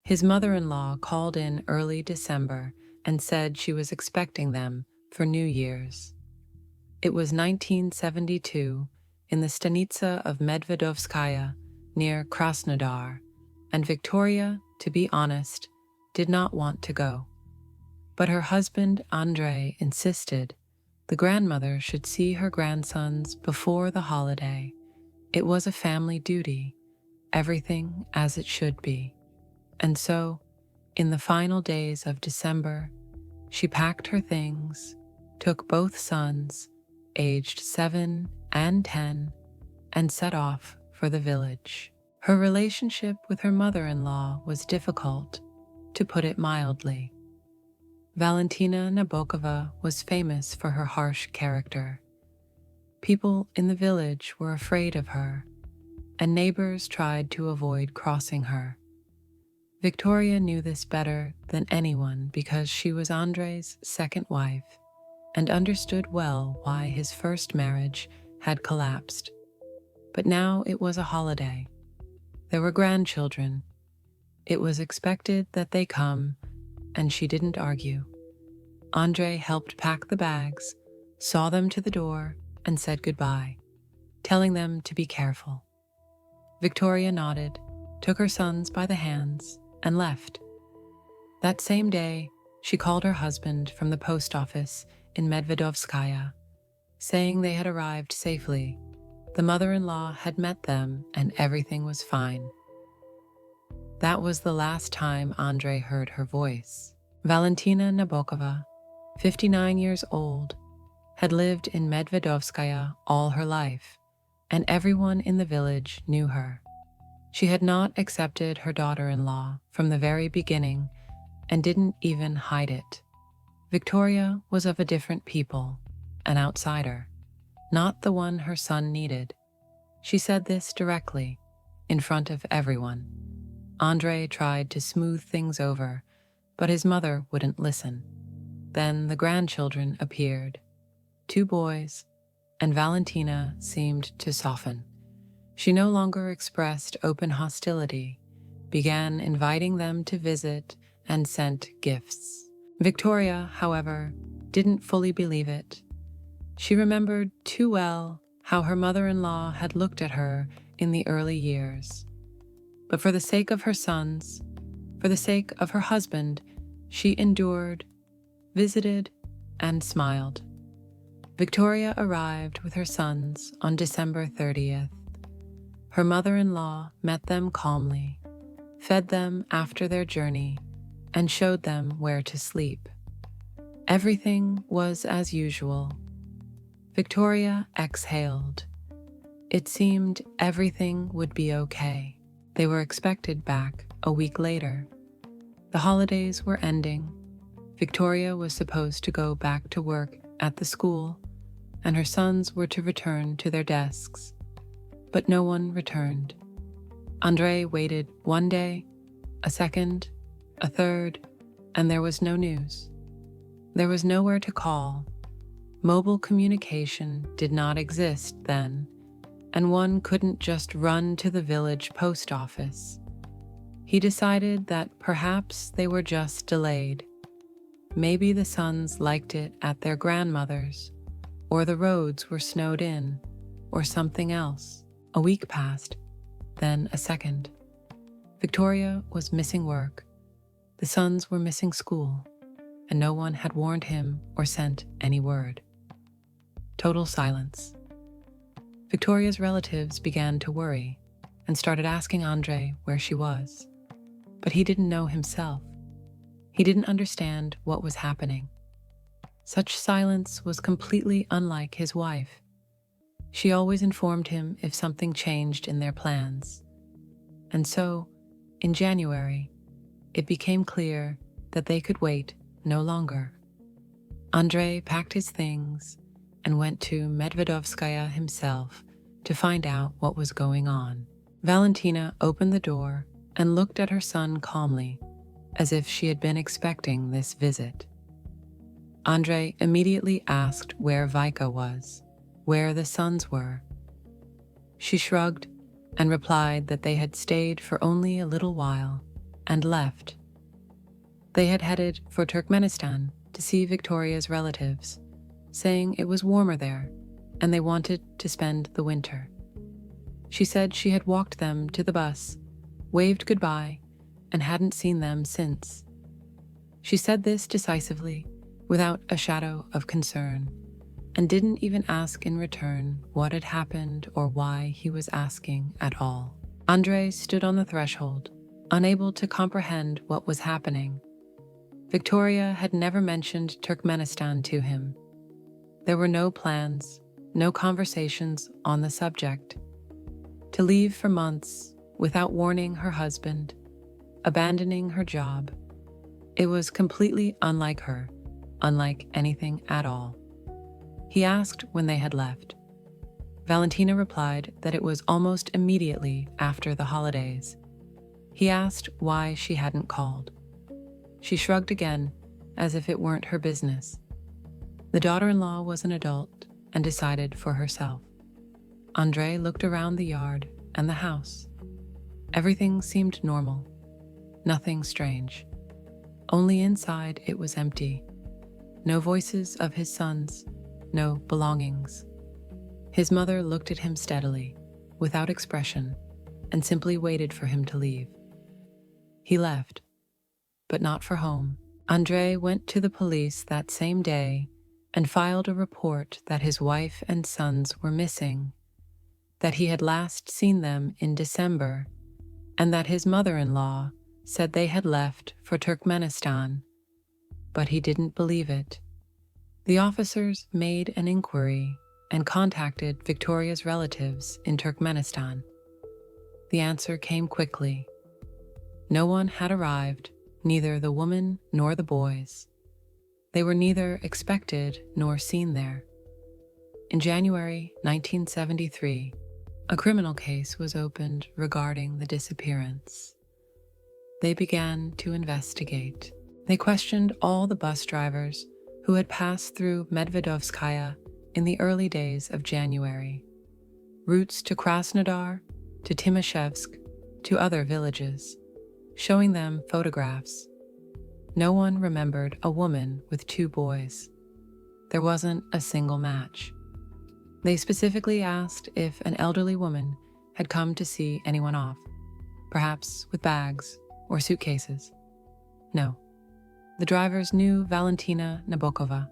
His mother-in-law called in early December and said she was expecting them for New Year's. It was 1972 in the stanitsa of Medvedovskaya near Krasnodar, and Victoria, to be honest, did not want to go. But her husband, Andrei, insisted the grandmother should see her grandsons before the holiday. It was a family duty, everything as it should be. And so, in the final days of December, she packed her things, took both sons, aged 7 and 10, and set off for the village. Her relationship with her mother-in-law was difficult, to put it mildly. Valentina Nabokova was famous for her harsh character. People in the village were afraid of her, and neighbors tried to avoid crossing her. Victoria knew this better than anyone because she was Andrei's second wife and understood well why his first marriage had collapsed. But now it was a holiday. There were grandchildren. It was expected that they come, and she didn't argue. Andrei helped pack the bags, saw them to the door, and said goodbye, telling them to be careful. Victoria nodded, took her sons by the hands, and left. That same day, she called her husband from the post office in Medvedovskaya, saying they had arrived safely. The mother-in-law had met them and everything was fine. That was the last time Andrei heard her voice. Valentina Nabokova, 59 years old, had lived in Medvedovskaya all her life, and everyone in the village knew her. She had not accepted her daughter-in-law from the very beginning and didn't even hide it. Victoria was of a different people, an outsider, not the one her son needed. She said this directly, in front of everyone. Andrei tried to smooth things over, but his mother wouldn't listen. Then the grandchildren appeared, 2 boys, and Valentina seemed to soften. She no longer expressed open hostility, began inviting them to visit, and sent gifts. Victoria, however, didn't fully believe it. She remembered too well how her mother-in-law had looked at her in the early years. But for the sake of her sons, for the sake of her husband, she endured, visited, and smiled. Victoria arrived with her sons on December 30th. Her mother-in-law met them calmly, fed them after their journey, and showed them where to sleep. Everything was as usual. Victoria exhaled. It seemed everything would be okay. They were expected back a week later. The holidays were ending. Victoria was supposed to go back to work at the school, and her sons were to return to their desks. But no one returned. Andrei waited one day, a second, a third, and there was no news. There was nowhere to call. Mobile communication did not exist then, and one couldn't just run to the village post office. He decided that perhaps they were just delayed. Maybe the sons liked it at their grandmother's, or the roads were snowed in, or something else. A week passed, then a second. Victoria was missing work. The sons were missing school, and no one had warned him or sent any word. Total silence. Victoria's relatives began to worry and started asking Andrei where she was. But he didn't know himself. He didn't understand what was happening. Such silence was completely unlike his wife. She always informed him if something changed in their plans. And so, in January, it became clear that they could wait no longer. Andrei packed his things and went to Medvedovskaya himself to find out what was going on. Valentina opened the door and looked at her son calmly, as if she had been expecting this visit. Andrei immediately asked where Vika was, where the sons were. She shrugged and replied that they had stayed for only a little while and left. They had headed for Turkmenistan to see Victoria's relatives, saying it was warmer there and they wanted to spend the winter. She said she had walked them to the bus, waved goodbye, and hadn't seen them since. She said this decisively, without a shadow of concern, and didn't even ask in return what had happened or why he was asking at all. Andrei stood on the threshold, unable to comprehend what was happening. Victoria had never mentioned Turkmenistan to him. There were no plans, no conversations on the subject. To leave for months without warning her husband, abandoning her job, it was completely unlike her, unlike anything at all. He asked when they had left. Valentina replied that it was almost immediately after the holidays. He asked why she hadn't called. She shrugged again, as if it weren't her business. The daughter-in-law was an adult and decided for herself. Andrei looked around the yard and the house. Everything seemed normal, nothing strange. Only inside it was empty. No voices of his sons, no belongings. His mother looked at him steadily, without expression, and simply waited for him to leave. He left, but not for home. Andrei went to the police that same day and filed a report that his wife and sons were missing, that he had last seen them in December, and that his mother-in-law said they had left for Turkmenistan. But he didn't believe it. The officers made an inquiry and contacted Victoria's relatives in Turkmenistan. The answer came quickly. No one had arrived, neither the woman nor the boys. They were neither expected nor seen there. In January 1973, a criminal case was opened regarding the disappearance. They began to investigate. They questioned all the bus drivers who had passed through Medvedovskaya in the early days of January. Routes to Krasnodar, to Timashevsk, to other villages, showing them photographs. No one remembered a woman with 2 boys. There wasn't a single match. They specifically asked if an elderly woman had come to see anyone off, perhaps with bags or suitcases. No. The drivers knew Valentina Nabokova.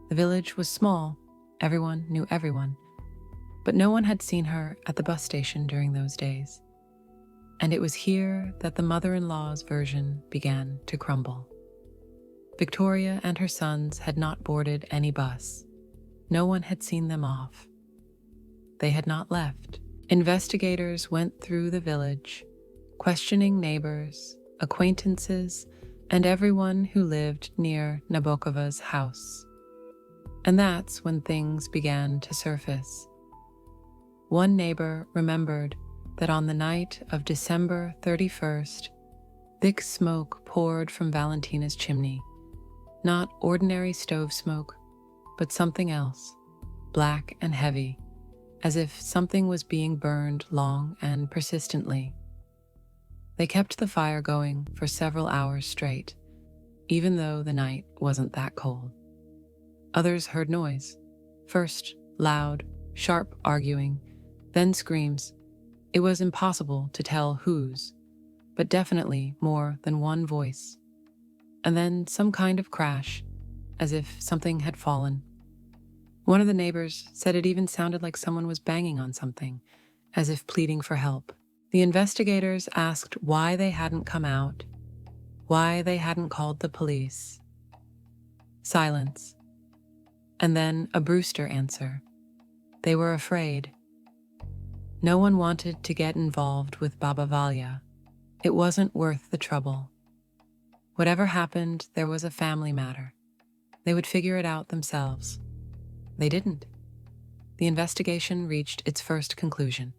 The village was small, everyone knew everyone, but no one had seen her at the bus station during those days. And it was here that the mother-in-law's version began to crumble. Victoria and her sons had not boarded any bus. No one had seen them off. They had not left. Investigators went through the village, questioning neighbors, acquaintances, and everyone who lived near Nabokova's house. And that's when things began to surface. One neighbor remembered that on the night of December 31st, thick smoke poured from Valentina's chimney. Not ordinary stove smoke, but something else, black and heavy, as if something was being burned long and persistently. They kept the fire going for several hours straight, even though the night wasn't that cold. Others heard noise. First, loud, sharp arguing, then screams. It was impossible to tell whose, but definitely more than one voice. And then some kind of crash, as if something had fallen. One of the neighbors said it even sounded like someone was banging on something, as if pleading for help. The investigators asked why they hadn't come out, why they hadn't called the police. Silence. And then a Brewster answer. They were afraid. No one wanted to get involved with Baba Valya. It wasn't worth the trouble. Whatever happened, there was a family matter. They would figure it out themselves. They didn't. The investigation reached its first conclusion.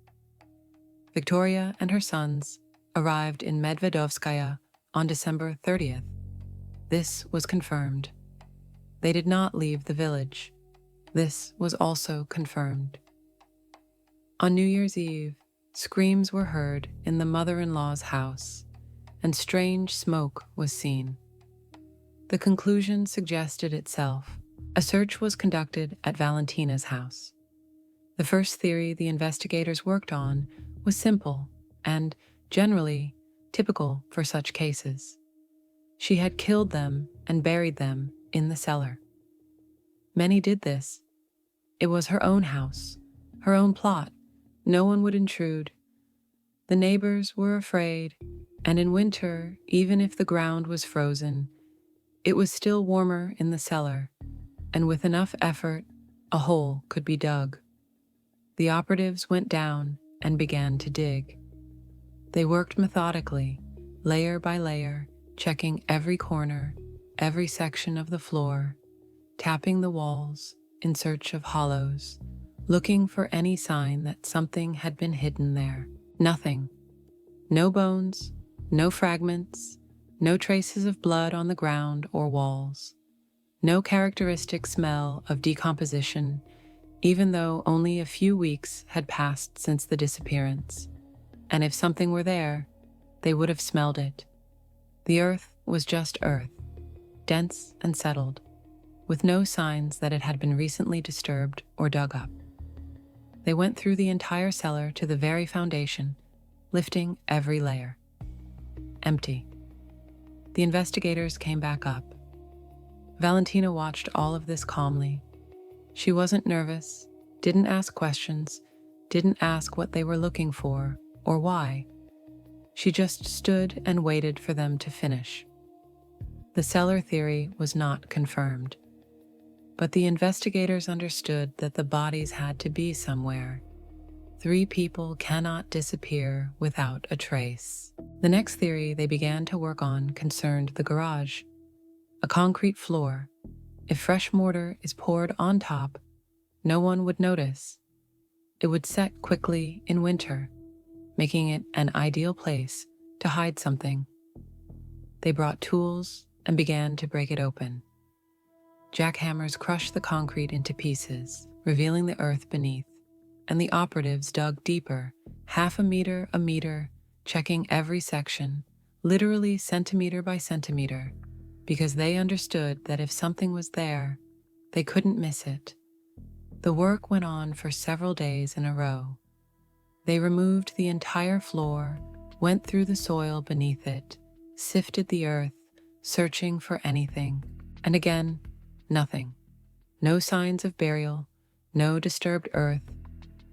Victoria and her sons arrived in Medvedovskaya on December 30th. This was confirmed. They did not leave the village. This was also confirmed. On New Year's Eve, screams were heard in the mother-in-law's house, and strange smoke was seen. The conclusion suggested itself. A search was conducted at Valentina's house. The first theory the investigators worked on was simple and, generally, typical for such cases. She had killed them and buried them in the cellar. Many did this. It was her own house, her own plot. No one would intrude. The neighbors were afraid, and in winter, even if the ground was frozen, it was still warmer in the cellar, and with enough effort, a hole could be dug. The operatives went down and began to dig. They worked methodically, layer by layer, checking every corner, every section of the floor, tapping the walls in search of hollows, looking for any sign that something had been hidden there. Nothing. No bones, no fragments, no traces of blood on the ground or walls, no characteristic smell of decomposition, even though only a few weeks had passed since the disappearance. And if something were there, they would have smelled it. The earth was just earth, dense and settled, with no signs that it had been recently disturbed or dug up. They went through the entire cellar to the very foundation, lifting every layer. Empty. The investigators came back up. Valentina watched all of this calmly. She wasn't nervous, didn't ask questions, didn't ask what they were looking for or why. She just stood and waited for them to finish. The cellar theory was not confirmed, but the investigators understood that the bodies had to be somewhere. 3 people cannot disappear without a trace. The next theory they began to work on concerned the garage. A concrete floor. If fresh mortar is poured on top, no one would notice. It would set quickly in winter, making it an ideal place to hide something. They brought tools and began to break it open. Jackhammers crushed the concrete into pieces, revealing the earth beneath, and the operatives dug deeper, half a meter, checking every section, literally centimeter by centimeter, because they understood that if something was there, they couldn't miss it. The work went on for several days in a row. They removed the entire floor, went through the soil beneath it, sifted the earth, searching for anything. And again, nothing. No signs of burial, no disturbed earth,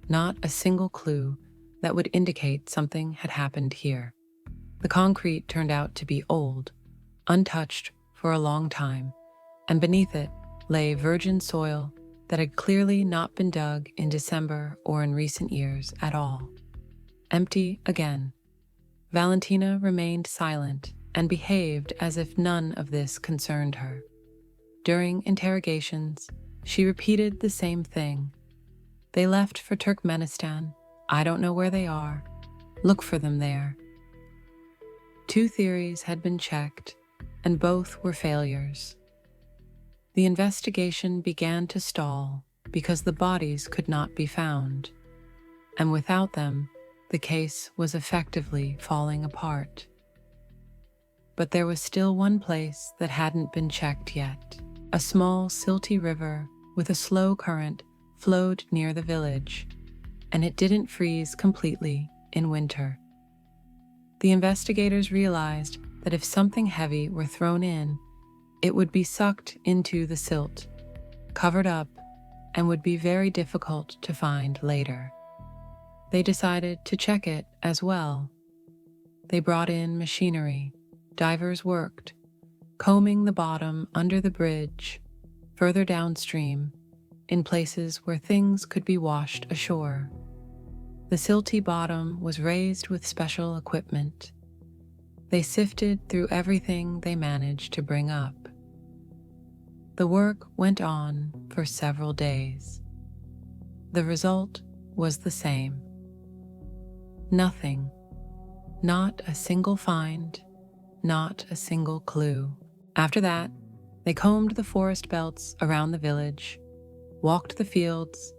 not a single clue that would indicate something had happened here. The concrete turned out to be old, untouched for a long time, and beneath it lay virgin soil that had clearly not been dug in December or in recent years at all. Empty again. Valentina remained silent and behaved as if none of this concerned her. During interrogations, she repeated the same thing. They left for Turkmenistan. I don't know where they are. Look for them there. 2 theories had been checked, and both were failures. The investigation began to stall because the bodies could not be found, and without them, the case was effectively falling apart. But there was still one place that hadn't been checked yet. A small, silty river with a slow current flowed near the village, and it didn't freeze completely in winter. The investigators realized that if something heavy were thrown in, it would be sucked into the silt, covered up, and would be very difficult to find later. They decided to check it as well. They brought in machinery. Divers worked, combing the bottom under the bridge, further downstream, in places where things could be washed ashore. The silty bottom was raised with special equipment. They sifted through everything they managed to bring up. The work went on for several days. The result was the same. Nothing. Not a single find, not a single clue. After that, they combed the forest belts around the village, walked the fields,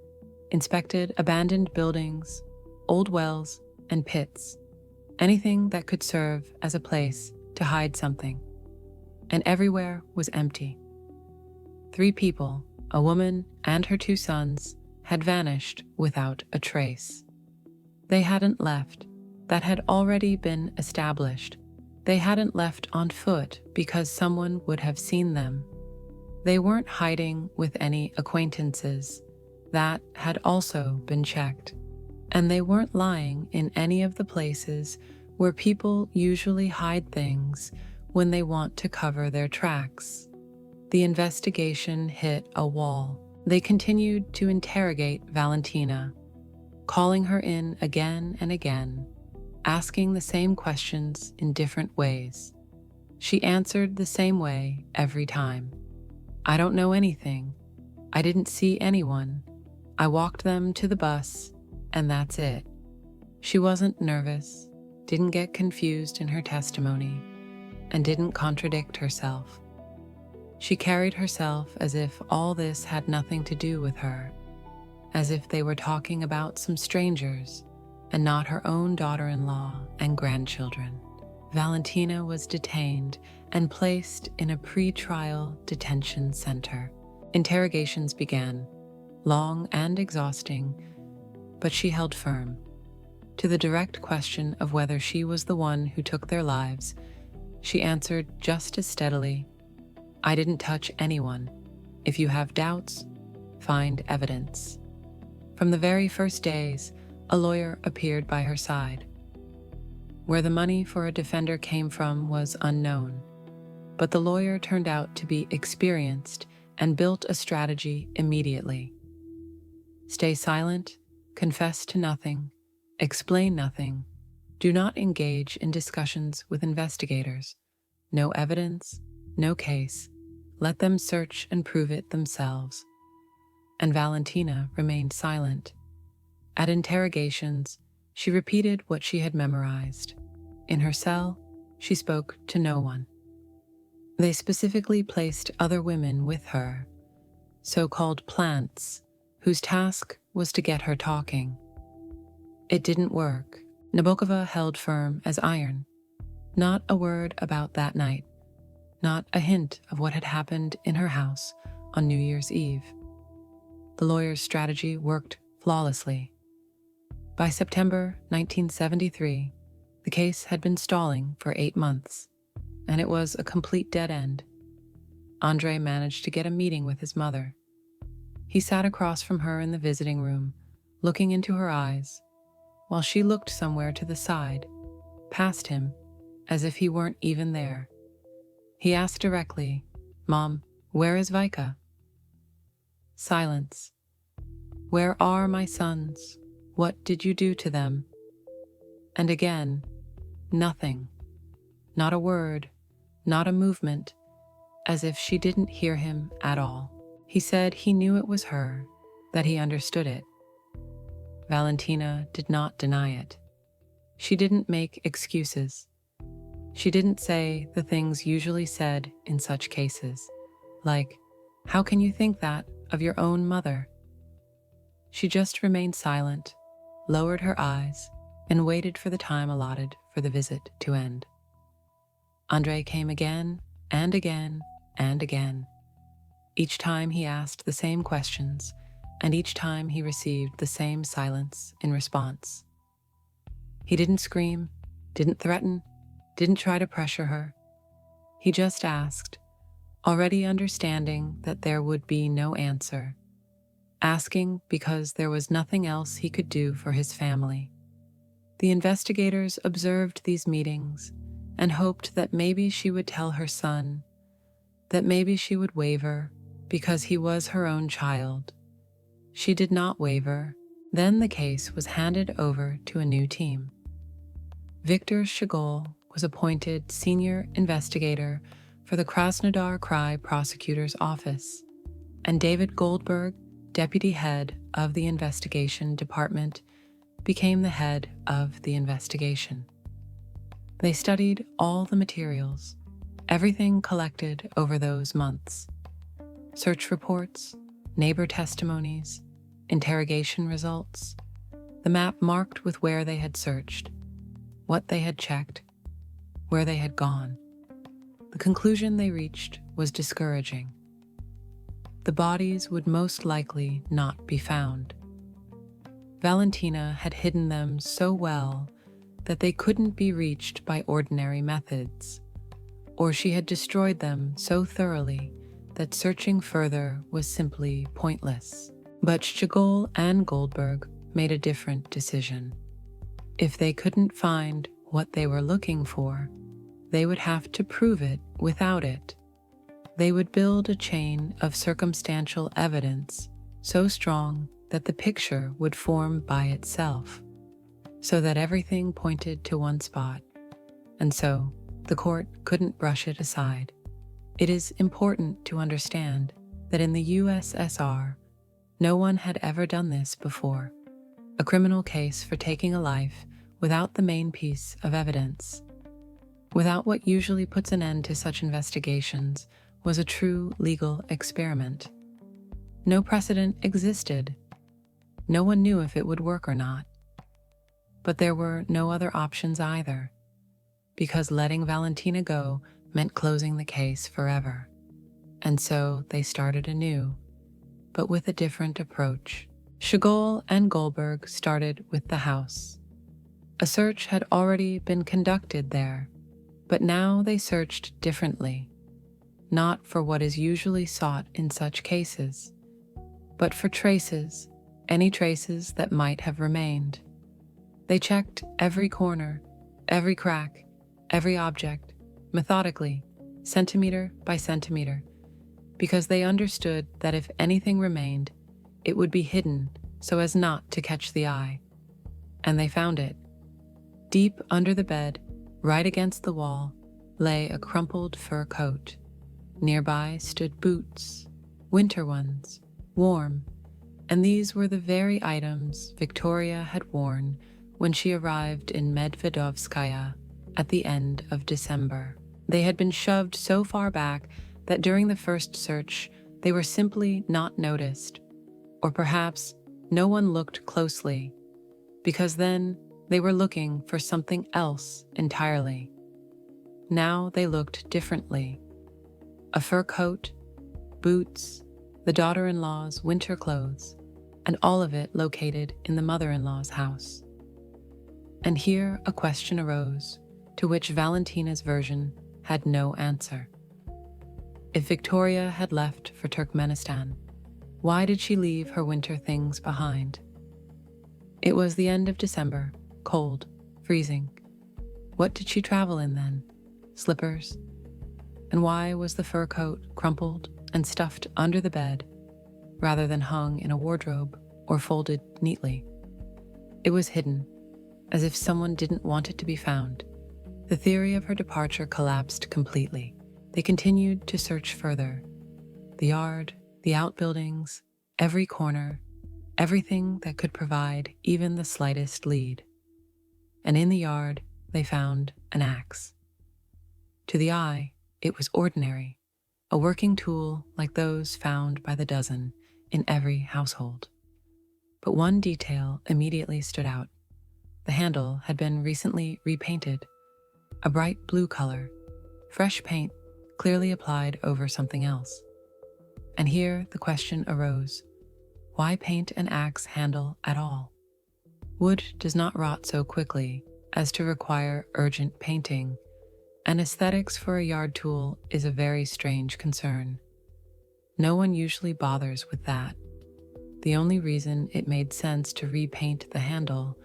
inspected abandoned buildings, old wells, and pits, anything that could serve as a place to hide something. And everywhere was empty. 3 people, a woman and her 2 sons, had vanished without a trace. They hadn't left. That had already been established. They hadn't left on foot because someone would have seen them. They weren't hiding with any acquaintances. That had also been checked. And they weren't lying in any of the places where people usually hide things when they want to cover their tracks. The investigation hit a wall. They continued to interrogate Valentina, calling her in again and again, asking the same questions in different ways. She answered the same way every time. I don't know anything. I didn't see anyone. I walked them to the bus, and that's it. She wasn't nervous, didn't get confused in her testimony, and didn't contradict herself. She carried herself as if all this had nothing to do with her, as if they were talking about some strangers and not her own daughter-in-law and grandchildren. Valentina was detained and placed in a pre-trial detention center. Interrogations began, long and exhausting, but she held firm. To the direct question of whether she was the one who took their lives, she answered just as steadily, I didn't touch anyone. If you have doubts, find evidence. From the very first days, a lawyer appeared by her side. Where the money for a defender came from was unknown, but the lawyer turned out to be experienced and built a strategy immediately. Stay silent, confess to nothing, explain nothing, do not engage in discussions with investigators. No evidence, no case. Let them search and prove it themselves. And Valentina remained silent. At interrogations, she repeated what she had memorized. In her cell, she spoke to no one. They specifically placed other women with her, so-called plants, whose task was to get her talking. It didn't work. Nabokova held firm as iron. Not a word about that night. Not a hint of what had happened in her house on New Year's Eve. The lawyer's strategy worked flawlessly. By September 1973, the case had been stalling for 8 months, and it was a complete dead end. Andrei managed to get a meeting with his mother. He sat across from her in the visiting room, looking into her eyes, while she looked somewhere to the side, past him, as if he weren't even there. He asked directly, Mom, where is Vika? Silence. Where are my sons? What did you do to them? And again, nothing. Not a word, not a movement, as if she didn't hear him at all. He said he knew it was her, that he understood it. Valentina did not deny it. She didn't make excuses. She didn't say the things usually said in such cases, like, how can you think that of your own mother? She just remained silent, lowered her eyes, and waited for the time allotted for the visit to end. Andrei came again and again and again. Each time he asked the same questions, and each time he received the same silence in response. He didn't scream, didn't threaten, didn't try to pressure her. He just asked, already understanding that there would be no answer, asking because there was nothing else he could do for his family. The investigators observed these meetings and hoped that maybe she would tell her son, that maybe she would waver because he was her own child. She did not waver. Then the case was handed over to a new team. Viktor Shigol was appointed senior investigator for the Krasnodar Krai prosecutor's office, and David Goldberg, deputy head of the investigation department, became the head of the investigation. They studied all the materials, everything collected over those months. Search reports, neighbor testimonies, interrogation results, the map marked with where they had searched. what they had checked, where they had gone. The conclusion they reached was discouraging. The bodies would most likely not be found. Valentina had hidden them so well that they couldn't be reached by ordinary methods, or she had destroyed them so thoroughly that searching further was simply pointless. But Schigol and Goldberg made a different decision. If they couldn't find what they were looking for, they would have to prove it without it. They would build a chain of circumstantial evidence so strong that the picture would form by itself, so that everything pointed to one spot, and so the court couldn't brush it aside. It is important to understand that in the USSR, no one had ever done this before. A criminal case for taking a life without the main piece of evidence, without what usually puts an end to such investigations, was a true legal experiment. No precedent existed. No one knew if it would work or not. But there were no other options either, because letting Valentina go meant closing the case forever. And so they started anew, but with a different approach. Schigol and Goldberg started with the house. A search had already been conducted there, but now they searched differently, not for what is usually sought in such cases, but for traces, any traces that might have remained. They checked every corner, every crack, every object, methodically, centimeter by centimeter, because they understood that if anything remained, it would be hidden so as not to catch the eye. And they found it. Deep under the bed, right against the wall, lay a crumpled fur coat. Nearby stood boots, winter ones, warm, and these were the very items Victoria had worn when she arrived in Medvedovskaya at the end of December. They had been shoved so far back that during the first search, they were simply not noticed, or perhaps no one looked closely, because then they were looking for something else entirely. Now they looked differently. A fur coat, boots, the daughter-in-law's winter clothes, and all of it located in the mother-in-law's house. And here a question arose, to which Valentina's version had no answer. If Victoria had left for Turkmenistan, why did she leave her winter things behind? It was the end of December, cold, freezing. What did she travel in then? Slippers? And why was the fur coat crumpled and stuffed under the bed, rather than hung in a wardrobe or folded neatly? It was hidden, as if someone didn't want it to be found. The theory of her departure collapsed completely. They continued to search further. The yard, the outbuildings, every corner, everything that could provide even the slightest lead. And in the yard, they found an axe. To the eye, it was ordinary, a working tool like those found by the dozen in every household. But one detail immediately stood out. The handle had been recently repainted, a bright blue color, fresh paint clearly applied over something else. And here the question arose, why paint an axe handle at all? Wood does not rot so quickly as to require urgent painting, and aesthetics for a yard tool is a very strange concern. No one usually bothers with that. The only reason it made sense to repaint the handle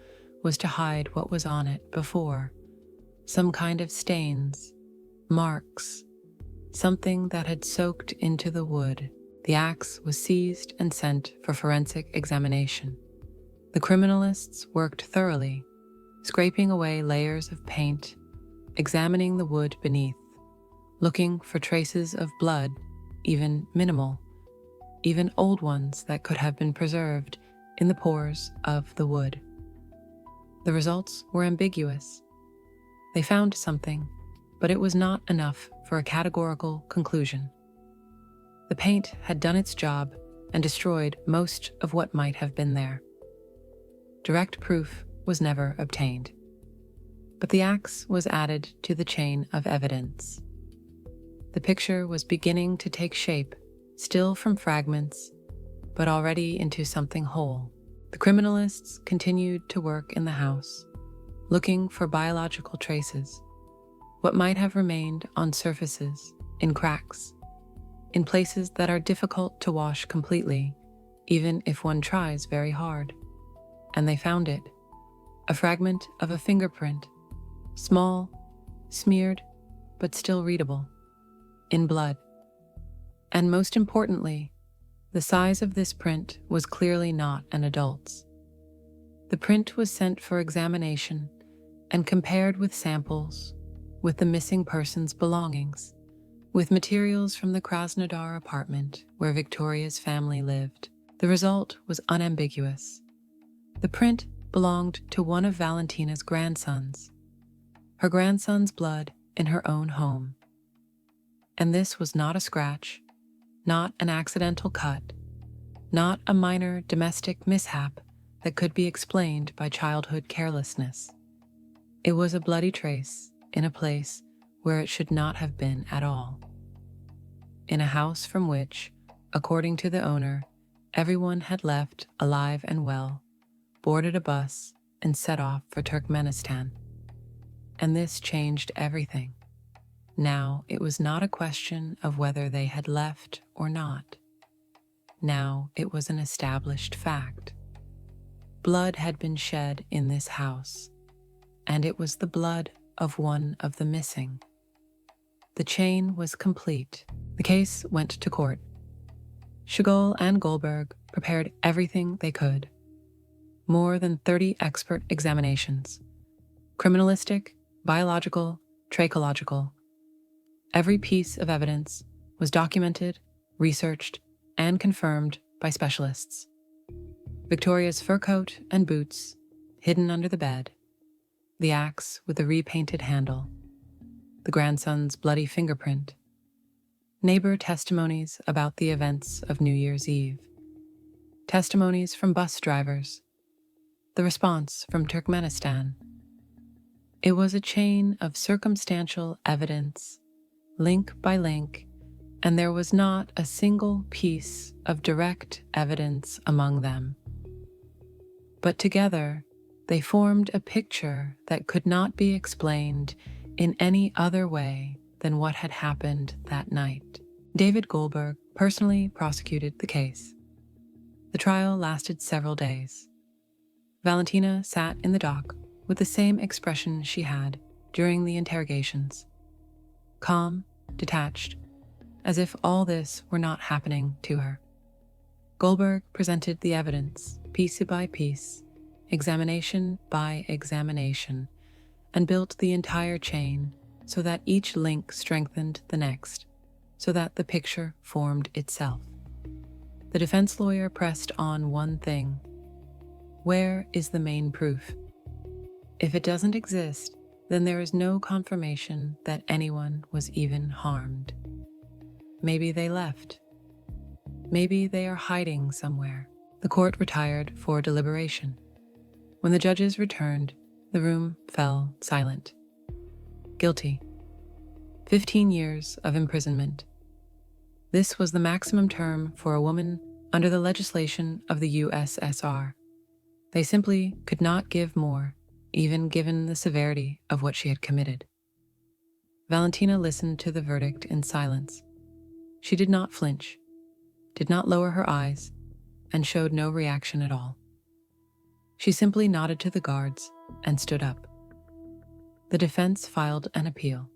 was to hide what was on it before. Some kind of stains, marks, something that had soaked into the wood. The axe was seized and sent for forensic examination. The criminalists worked thoroughly, scraping away layers of paint, examining the wood beneath, looking for traces of blood, even minimal, even old ones that could have been preserved in the pores of the wood. The results were ambiguous. They found something, but it was not enough for a categorical conclusion. The paint had done its job and destroyed most of what might have been there. Direct proof was never obtained. But the axe was added to the chain of evidence. The picture was beginning to take shape, still from fragments, but already into something whole. The criminalists continued to work in the house, looking for biological traces, what might have remained on surfaces, in cracks, in places that are difficult to wash completely, even if one tries very hard. And they found it, a fragment of a fingerprint, small, smeared, but still readable, in blood. And most importantly, the size of this print was clearly not an adult's. The print was sent for examination and compared with samples, with the missing person's belongings, with materials from the Krasnodar apartment where Victoria's family lived. The result was unambiguous. The print belonged to one of Valentina's grandsons, her grandson's blood in her own home. And this was not a scratch, not an accidental cut, not a minor domestic mishap that could be explained by childhood carelessness. It was a bloody trace in a place where it should not have been at all. In a house from which, according to the owner, everyone had left alive and well, boarded a bus, and set off for Turkmenistan. And this changed everything. Now it was not a question of whether they had left or not. Now it was an established fact. Blood had been shed in this house, and it was the blood of one of the missing. The chain was complete. The case went to court. Schugel and Goldberg prepared everything they could. More than 30 expert examinations, criminalistic, biological, trachological. Every piece of evidence was documented, researched, and confirmed by specialists. Victoria's fur coat and boots, hidden under the bed, the axe with the repainted handle, the grandson's bloody fingerprint, neighbor testimonies about the events of New Year's Eve, testimonies from bus drivers, the response from Turkmenistan. It was a chain of circumstantial evidence, link by link, and there was not a single piece of direct evidence among them. But together, they formed a picture that could not be explained in any other way than what had happened that night. David Goldberg personally prosecuted the case. The trial lasted several days. Valentina sat in the dock with the same expression she had during the interrogations. Calm, detached, as if all this were not happening to her. Goldberg presented the evidence, piece by piece, examination by examination, and built the entire chain so that each link strengthened the next, so that the picture formed itself. The defense lawyer pressed on one thing. Where is the main proof? If it doesn't exist, then there is no confirmation that anyone was even harmed. Maybe they left. Maybe they are hiding somewhere. The court retired for deliberation. When the judges returned, the room fell silent. Guilty. 15 years of imprisonment. This was the maximum term for a woman under the legislation of the USSR. They simply could not give more, even given the severity of what she had committed. Valentina listened to the verdict in silence. She did not flinch, did not lower her eyes, and showed no reaction at all. She simply nodded to the guards and stood up. The defense filed an appeal,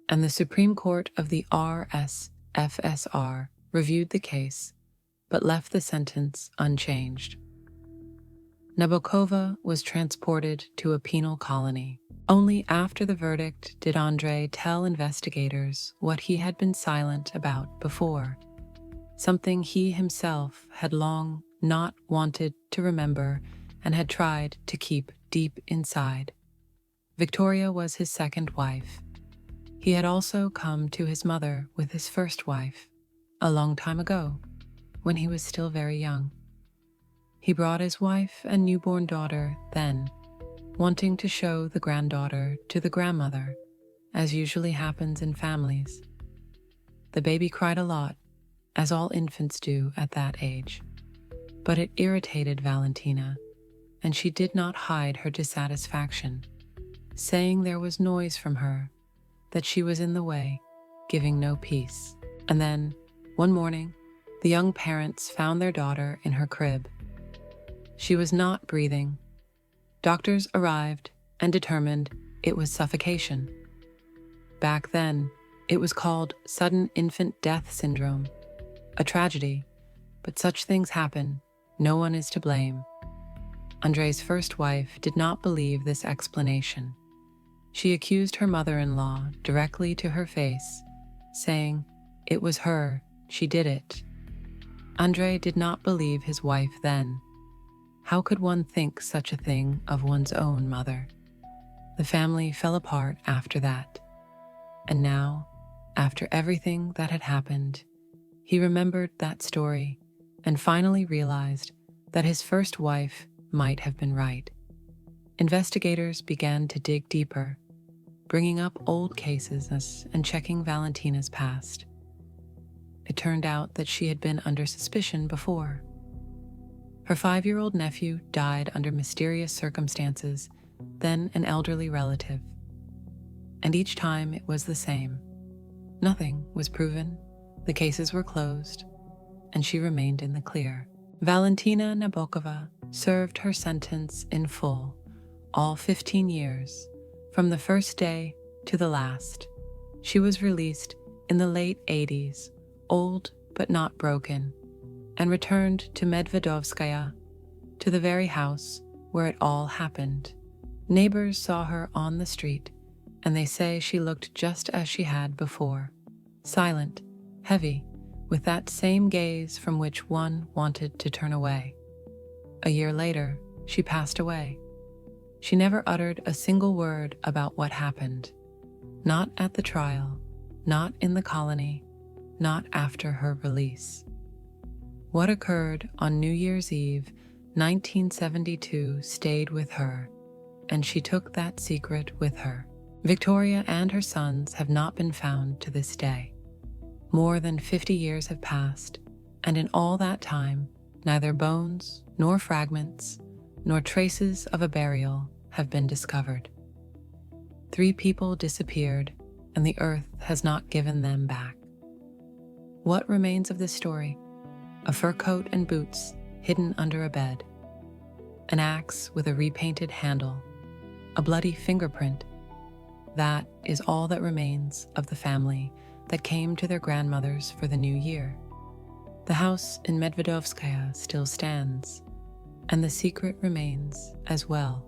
and the Supreme Court of the RSFSR reviewed the case, but left the sentence unchanged. Nabokova was transported to a penal colony. Only after the verdict did Andrei tell investigators what he had been silent about before, something he himself had long not wanted to remember and had tried to keep deep inside. Victoria was his second wife. He had also come to his mother with his first wife, a long time ago, when he was still very young. He brought his wife and newborn daughter then, wanting to show the granddaughter to the grandmother, as usually happens in families. The baby cried a lot, as all infants do at that age, but it irritated Valentina, and she did not hide her dissatisfaction, saying there was noise from her, that she was in the way, giving no peace. And then, one morning, the young parents found their daughter in her crib. She was not breathing. Doctors arrived and determined it was suffocation. Back then, it was called sudden infant death syndrome, a tragedy, but such things happen. No one is to blame. Andrei's first wife did not believe this explanation. She accused her mother-in-law directly to her face, saying, "It was her, she did it." Andrei did not believe his wife then. How could one think such a thing of one's own mother? The family fell apart after that. And now, after everything that had happened, he remembered that story and finally realized that his first wife might have been right. Investigators began to dig deeper, bringing up old cases and checking Valentina's past. It turned out that she had been under suspicion before. Her 5-year-old nephew died under mysterious circumstances, then an elderly relative. And each time it was the same. Nothing was proven, the cases were closed, and she remained in the clear. Valentina Nabokova served her sentence in full, all 15 years, from the first day to the last. She was released in the late 80s, old but not broken, and returned to Medvedovskaya, to the very house where it all happened. Neighbors saw her on the street, and they say she looked just as she had before, silent, heavy, with that same gaze from which one wanted to turn away. A year later, she passed away. She never uttered a single word about what happened, not at the trial, not in the colony, not after her release. What occurred on New Year's Eve, 1972, stayed with her, and she took that secret with her. Victoria and her sons have not been found to this day. More than 50 years have passed, and in all that time, neither bones, nor fragments, nor traces of a burial have been discovered. 3 people disappeared, and the earth has not given them back. What remains of this story? A fur coat and boots hidden under a bed, an axe with a repainted handle, a bloody fingerprint. That is all that remains of the family that came to their grandmother's for the new year. The house in Medvedovskaya still stands, and the secret remains as well.